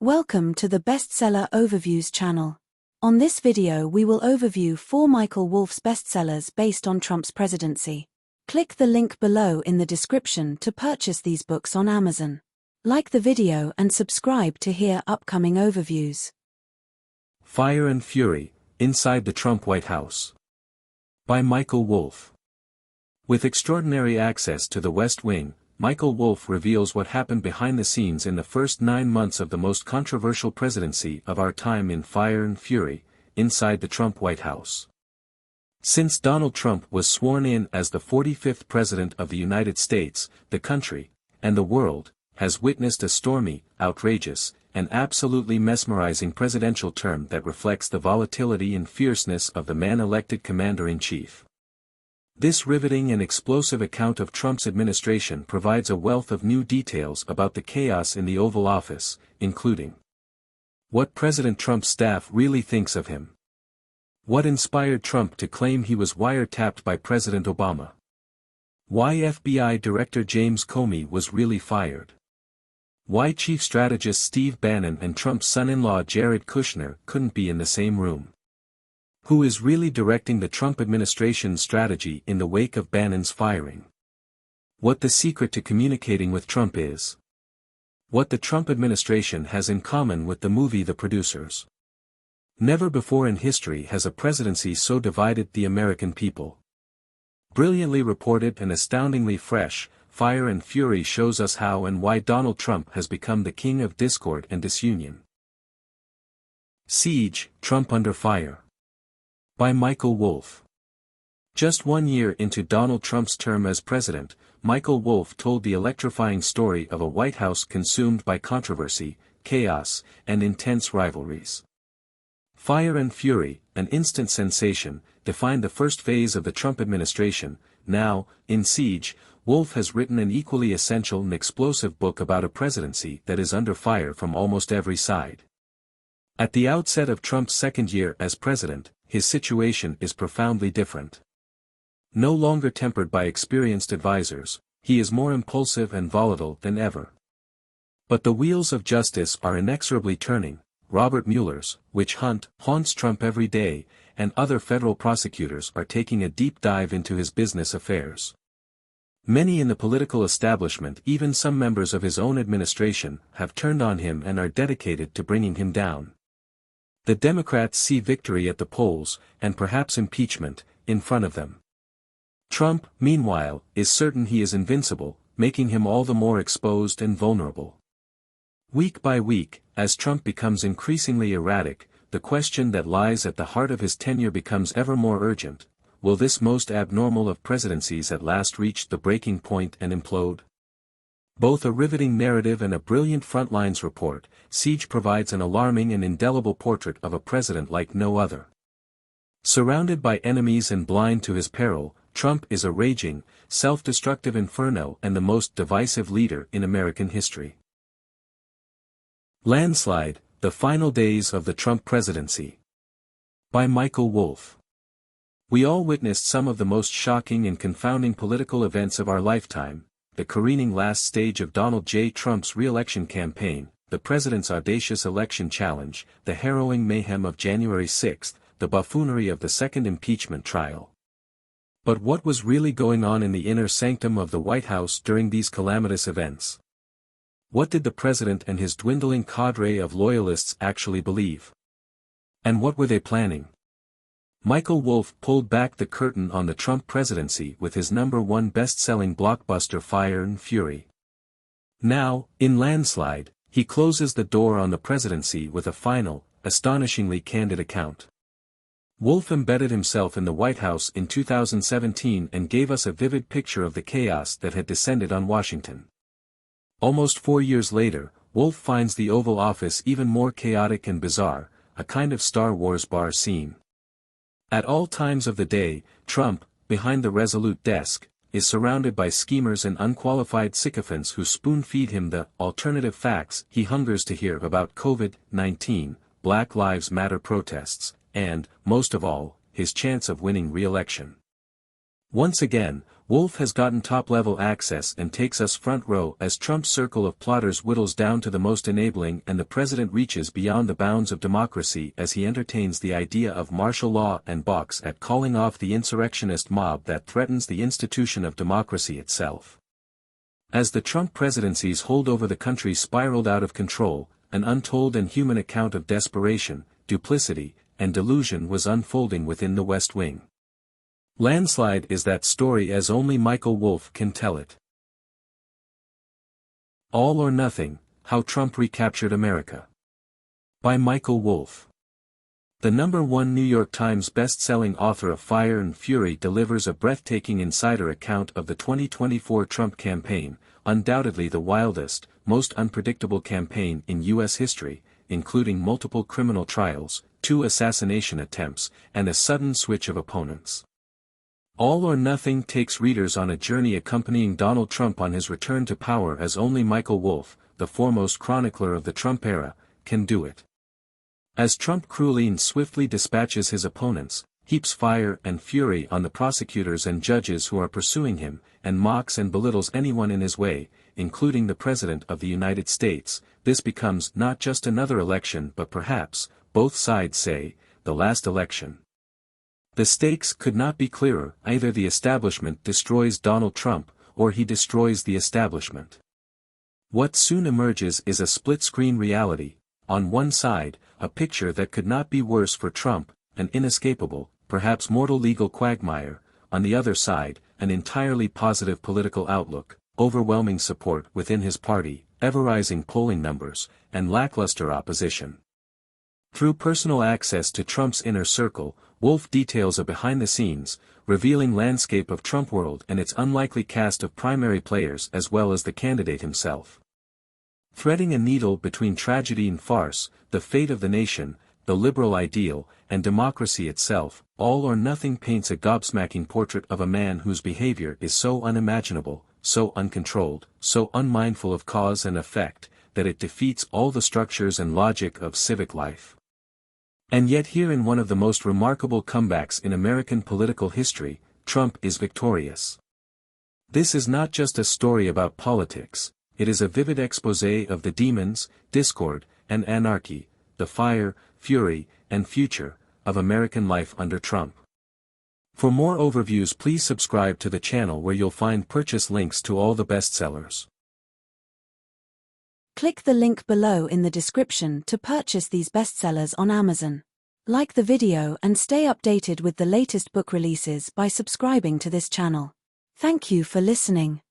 Welcome to the Bestseller Overviews channel. On this video we will overview 4 Michael Wolff's bestsellers based on Trump's presidency. Click the link below in the description to purchase these books on Amazon. Like the video and subscribe to hear upcoming overviews. Fire and Fury, Inside the Trump White House. By Michael Wolff. With extraordinary access to the West Wing, Michael Wolff reveals what happened behind the scenes in the first 9 months of the most controversial presidency of our time in Fire and Fury, Inside the Trump White House. Since Donald Trump was sworn in as the 45th President of the United States, the country, and the world, has witnessed a stormy, outrageous, and absolutely mesmerizing presidential term that reflects the volatility and fierceness of the man-elected commander-in-chief. This riveting and explosive account of Trump's administration provides a wealth of new details about the chaos in the Oval Office, including what President Trump's staff really thinks of him, what inspired Trump to claim he was wiretapped by President Obama, why FBI Director James Comey was really fired, why Chief Strategist Steve Bannon and Trump's son-in-law Jared Kushner couldn't be in the same room, who is really directing the Trump administration's strategy in the wake of Bannon's firing, what the secret to communicating with Trump is, what the Trump administration has in common with the movie The Producers. Never before in history has a presidency so divided the American people. Brilliantly reported and astoundingly fresh, Fire and Fury shows us how and why Donald Trump has become the king of discord and disunion. Siege, Trump Under Fire. By Michael Wolff. Just 1 year into Donald Trump's term as president, Michael Wolff told the electrifying story of a White House consumed by controversy, chaos, and intense rivalries. Fire and Fury, an instant sensation, defined the first phase of the Trump administration. Now, in Siege, Wolff has written an equally essential and explosive book about a presidency that is under fire from almost every side. At the outset of Trump's second year as president, his situation is profoundly different. No longer tempered by experienced advisors, he is more impulsive and volatile than ever. But the wheels of justice are inexorably turning. Robert Mueller's witch hunt haunts Trump every day, and other federal prosecutors are taking a deep dive into his business affairs. Many in the political establishment, even some members of his own administration, have turned on him and are dedicated to bringing him down. The Democrats see victory at the polls, and perhaps impeachment, in front of them. Trump, meanwhile, is certain he is invincible, making him all the more exposed and vulnerable. Week by week, as Trump becomes increasingly erratic, the question that lies at the heart of his tenure becomes ever more urgent: will this most abnormal of presidencies at last reach the breaking point and implode? Both a riveting narrative and a brilliant frontlines report, Siege provides an alarming and indelible portrait of a president like no other. Surrounded by enemies and blind to his peril, Trump is a raging, self-destructive inferno and the most divisive leader in American history. Landslide, The Final Days of the Trump Presidency. By Michael Wolff. We all witnessed some of the most shocking and confounding political events of our lifetime: the careening last stage of Donald J. Trump's re-election campaign, the president's audacious election challenge, the harrowing mayhem of January 6, the buffoonery of the second impeachment trial. But what was really going on in the inner sanctum of the White House during these calamitous events? What did the president and his dwindling cadre of loyalists actually believe? And what were they planning? Michael Wolff pulled back the curtain on the Trump presidency with his #1 best-selling blockbuster Fire and Fury. Now, in Landslide, he closes the door on the presidency with a final, astonishingly candid account. Wolff embedded himself in the White House in 2017 and gave us a vivid picture of the chaos that had descended on Washington. Almost 4 years later, Wolff finds the Oval Office even more chaotic and bizarre, a kind of Star Wars bar scene. At all times of the day, Trump, behind the resolute desk, is surrounded by schemers and unqualified sycophants who spoon-feed him the alternative facts he hungers to hear about COVID-19, Black Lives Matter protests, and, most of all, his chance of winning re-election. Once again, Wolff has gotten top-level access and takes us front row as Trump's circle of plotters whittles down to the most enabling and the president reaches beyond the bounds of democracy as he entertains the idea of martial law and balks at calling off the insurrectionist mob that threatens the institution of democracy itself. As the Trump presidency's hold over the country spiraled out of control, an untold and human account of desperation, duplicity, and delusion was unfolding within the West Wing. Landslide is that story as only Michael Wolff can tell it. All or Nothing: How Trump Recaptured America. By Michael Wolff. The #1 New York Times best-selling author of Fire and Fury delivers a breathtaking insider account of the 2024 Trump campaign, undoubtedly the wildest, most unpredictable campaign in U.S. history, including multiple criminal trials, 2 assassination attempts, and a sudden switch of opponents. All or Nothing takes readers on a journey accompanying Donald Trump on his return to power as only Michael Wolff, the foremost chronicler of the Trump era, can do it. As Trump cruelly and swiftly dispatches his opponents, heaps fire and fury on the prosecutors and judges who are pursuing him, and mocks and belittles anyone in his way, including the President of the United States, this becomes not just another election but perhaps, both sides say, the last election. The stakes could not be clearer: either the establishment destroys Donald Trump, or he destroys the establishment. What soon emerges is a split-screen reality: on one side, a picture that could not be worse for Trump, an inescapable, perhaps mortal legal quagmire; on the other side, an entirely positive political outlook, overwhelming support within his party, ever-rising polling numbers, and lackluster opposition. Through personal access to Trump's inner circle, Wolff details a behind-the-scenes, revealing landscape of Trump world and its unlikely cast of primary players as well as the candidate himself. Threading a needle between tragedy and farce, the fate of the nation, the liberal ideal, and democracy itself, All or Nothing paints a gobsmacking portrait of a man whose behavior is so unimaginable, so uncontrolled, so unmindful of cause and effect, that it defeats all the structures and logic of civic life. And yet here in one of the most remarkable comebacks in American political history, Trump is victorious. This is not just a story about politics, it is a vivid exposé of the demons, discord, and anarchy, the fire, fury, and future, of American life under Trump. For more overviews, please subscribe to the channel where you'll find purchase links to all the bestsellers. Click the link below in the description to purchase these bestsellers on Amazon. Like the video and stay updated with the latest book releases by subscribing to this channel. Thank you for listening.